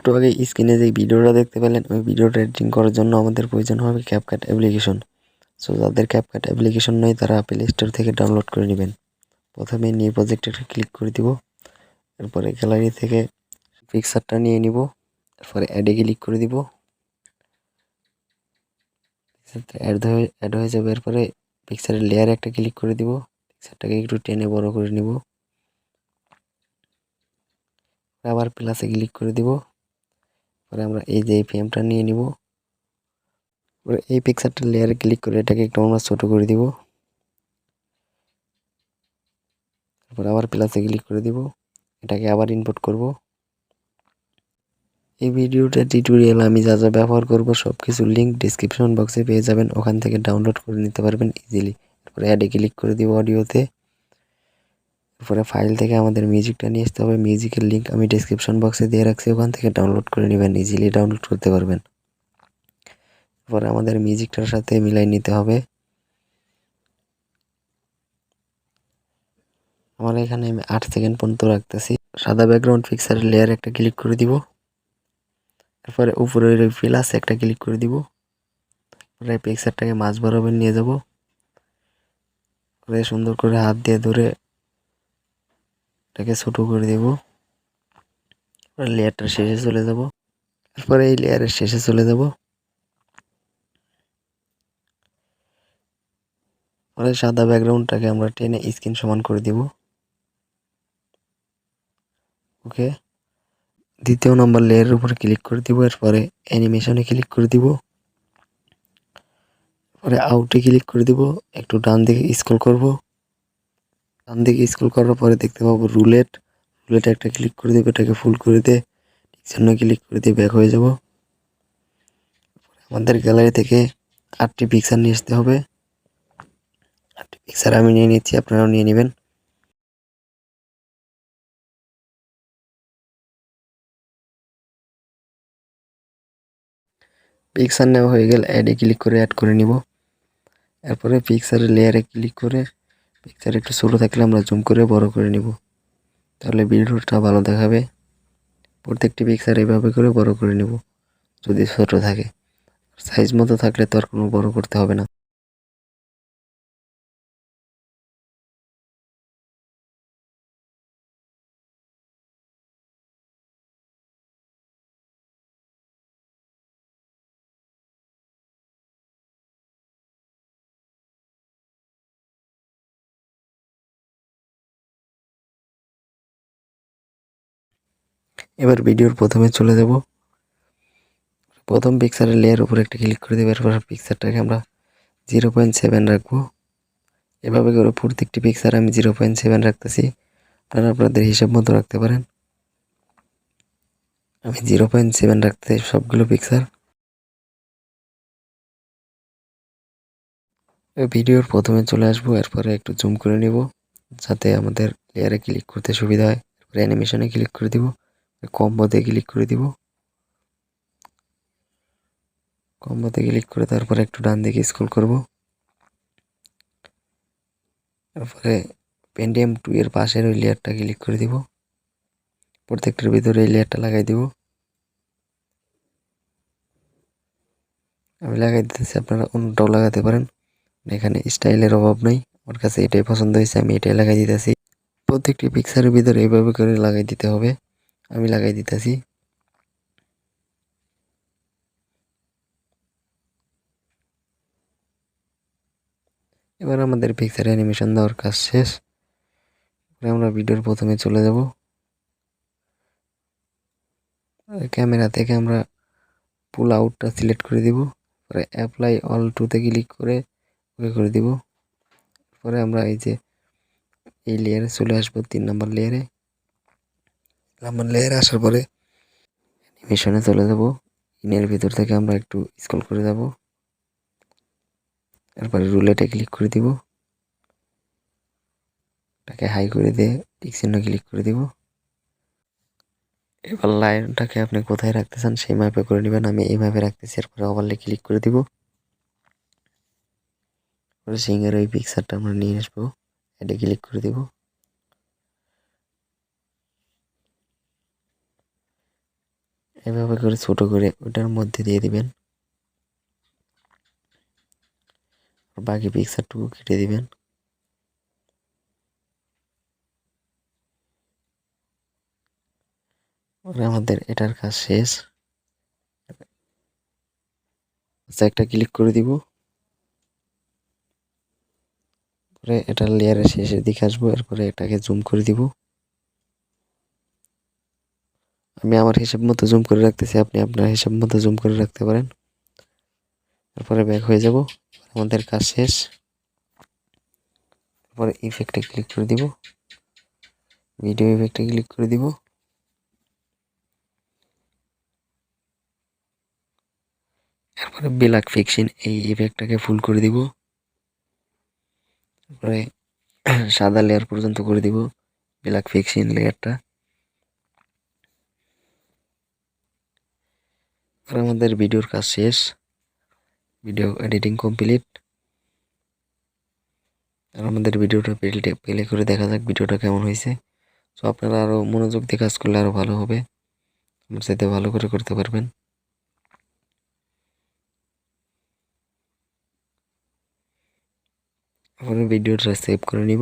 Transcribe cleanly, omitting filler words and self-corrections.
একটু আগে স্ক্রিনে যে ভিডিওটা দেখতে পেলেন ওই ভিডিওটা এডিটিং করার জন্য আমাদের প্রয়োজন হবে ক্যাপকাট অ্যাপ্লিকেশন। সো যাদের ক্যাপকাট অ্যাপ্লিকেশন নয় তারা প্লে স্টোর থেকে ডাউনলোড করে নেবেন। প্রথমে নিউ প্রজেক্টে ক্লিক করে দিব, এরপরে গ্যালারি থেকে পিকচারটা নিয়ে নিব, এরপরে অ্যাডে ক্লিক করে দিব, অ্যাড হয়ে যাবে। এরপরে পিকচারের লেয়ারে একটা ক্লিক করে দিব, পিকচারটাকে একটু টেনে বড় করে নিব, আবার প্লাসে ক্লিক করে দিব। পরে আমরা এই যে ফ্রেমটা নিয়ে নিব, পরে এই পিকচারটার লেয়ারে ক্লিক করে এটাকে একটু আমরা ছোট করে দিব, তারপর আবার প্লাসে ক্লিক করে দিব, এটাকে আবার ইনপুট করব। এই ভিডিওটা টিউটোরিয়াল আমি যা যা ব্যবহার করব সব কিছু লিঙ্ক ডিসক্রিপশন বক্সে পেয়ে যাবেন, ওখান থেকে ডাউনলোড করে নিতে পারবেন ইজিলি। তারপরে অ্যাডে ক্লিক করে দিব অডিওতে, তারপরে ফাইল থেকে আমাদের মিউজিকটা নিয়ে আসতে হবে। মিউজিকের লিঙ্ক আমি ডিসক্রিপশন বক্সে দিয়ে রাখছি, ওখান থেকে ডাউনলোড করে নেবেন, ইজিলি ডাউনলোড করতে পারবেন। তারপরে আমাদের মিউজিকটার সাথে মিলাই নিতে হবে। আমার এখানে আমি 8 সেকেন্ড পর্যন্ত রাখতেছি। সাদা ব্যাকগ্রাউন্ড পিকচারের লেয়ার একটা ক্লিক করে দিব, তারপরে উপরের প্লাস একটা ক্লিক করে দিব, পরে পিকচারটাকে মাঝ বরাবর নিয়ে যাব, পরে সুন্দর করে হাত দিয়ে ধরে এটাকে ছোট করে দেব। পরে লেয়ারটার শেষে চলে যাব, তারপরে এই লেয়ারের শেষে চলে যাব, পরে সাদা ব্যাকগ্রাউন্ডটাকে আমরা টেনে স্ক্রিন সমান করে দিব। ওকে, দ্বিতীয় নম্বর লেয়ারের উপরে ক্লিক করে দিব, এরপরে অ্যানিমেশনে ক্লিক করে দিব, পরে আউটে ক্লিক করে দিব, একটু ডান দিকে স্ক্রল করব। ডান দিকে স্ক্রল করার পরে দেখতে পাবো রুলেটে একটা ক্লিক করে দিব, এটাকে ফুল করে দিয়ে জন্য ক্লিক করে দিয়ে ব্যাক হয়ে যাব। আমাদের গ্যালারি থেকে 8টি পিকচার নিয়ে আসতে হবে। 8টি পিকচার আমি নিয়ে নিচ্ছি, আপনারাও নিয়ে নেবেন। পিকচার নেওয়া হয়ে গেলে অ্যাডে ক্লিক করে অ্যাড করে নিব। এরপরে পিকচারের লেয়ারে ক্লিক করে পিকচার একটু ছোটো থাকলে আমরা জুম করে বড় করে নিব, তাহলে ভিডিওটা ভালো দেখাবে। প্রত্যেকটি পিকচার এইভাবে করে বড় করে নিব যদি ছোট থাকে, সাইজ মতো থাকলে তো আর কোনো বড় করতে হবে না। এবার ভিডিওর প্রথমে চলে যাব, প্রথম পিকচারের লেয়ার উপরে একটা ক্লিক করে দেবো, এরপর পিকচারটাকে আমরা 0.7 রাখবো। এভাবে করে প্রত্যেকটি পিকচার আমি 0.7 রাখতেছি, আপনারা আপনাদের হিসাব মতো রাখতে পারেন। আমি 0.7 রাখতে সবগুলো পিকচার। ভিডিওর প্রথমে চলে আসবো, এরপরে একটু জুম করে নিব যাতে আমাদের লেয়ারে ক্লিক করতে সুবিধা হয়। এরপরে অ্যানিমেশনে ক্লিক করে দিব, কম্বোতে ক্লিক করে দিব, কম্বোতে ক্লিক করে তারপরে একটু ডান দিকে স্ক্রল করব, তারপরে পেন্টিয়াম 2 এর পাশের ওই লেয়ারটা ক্লিক করে দিব, প্রত্যেকটার ভিতরে এই লেয়ারটা লাগাই দিব। আমি লাগাই দিতেছি, আপনারা অন্যটাও লাগাতে পারেন, এখানে স্টাইলের অভাব নাই, আমার কাছে এটাই পছন্দ হয়েছে, আমি এটাই লাগাই দিতেছি। প্রত্যেকটি পিকচারের ভিতরে এইভাবে করে লাগাই দিতে হবে, আমি লাগাই দিতেছি। এবার আমাদের পিকচার অ্যানিমেশন দেওয়ার কাজ শেষ। আমরা ভিডিওর প্রথমে চলে যাব, ক্যামেরা থেকে আমরা পুল আউটটা সিলেক্ট করে দিব, পরে অ্যাপ্লাই অল টুতে ক্লিক করে ওকে করে দিব। পরে আমরা এই যে এই লেয়ারে চলে আসবো, 3 নম্বর লেয়ারে। আসার পরে অ্যানিমেশনে চলে যাব, ইনের ভিতর থেকে আমরা একটু স্ক্রল করে যাব, তারপরে রুলেটে ক্লিক করে দিব, এটাকে হাই করে দিয়ে টিক চিহ্ন ক্লিক করে দিব। এবার লাইনটাকে আপনি কোথায় রাখতে চান সেই ম্যাপে করে নেবেন, আমি এই ম্যাপে রাখতেছি। এরপরে ওভারলে ক্লিক করে দিব, সিংহের ওই পিকচারটা আমরা নিয়ে আসবো, এটা ক্লিক করে দিব, এভাবে করে ছোট করে ওটার মধ্যে দিয়ে দিবেন। বাকি পিকচারটুকু কেটে দিবেন। আমাদের এটার কাজ শেষ। আচ্ছা, একটা ক্লিক করে দিব। পরে এটার লেয়ারের শেষের দিকে আসবো, এরপরে এটাকে জুম করে দিব। আমি আমার হিসাব মতো জুম করে রাখতেছি, আপনি আপনার হিসাব মতো জুম করে রাখতে পারেন। তারপরে ব্যাক হয়ে যাব। আমাদের কাজ শেষ। তারপরে ইফেক্টে ক্লিক করে দিব, ভিডিও ইফেক্টে ক্লিক করে দিব। তারপরে ব্ল্যাক ফিক্সিং এই ইফেক্টটাকে ফুল করে দিব। তারপরে সাদা লেয়ার পর্যন্ত করে দিব ব্ল্যাক ফিক্সিং লেয়ারটা। আর আমাদের ভিডিওর কাজ শেষ, ভিডিও এডিটিং কমপ্লিট। আর আমাদের ভিডিওটা প্লে করে দেখা যাক ভিডিওটা কেমন হয়েছে। তো আপনারা আরও মনোযোগ দিয়ে কাজ করলে আরও ভালো হবে, আমার সাথে ভালো করে করতে পারবেন। এখন ভিডিওটা সেভ করে নিব।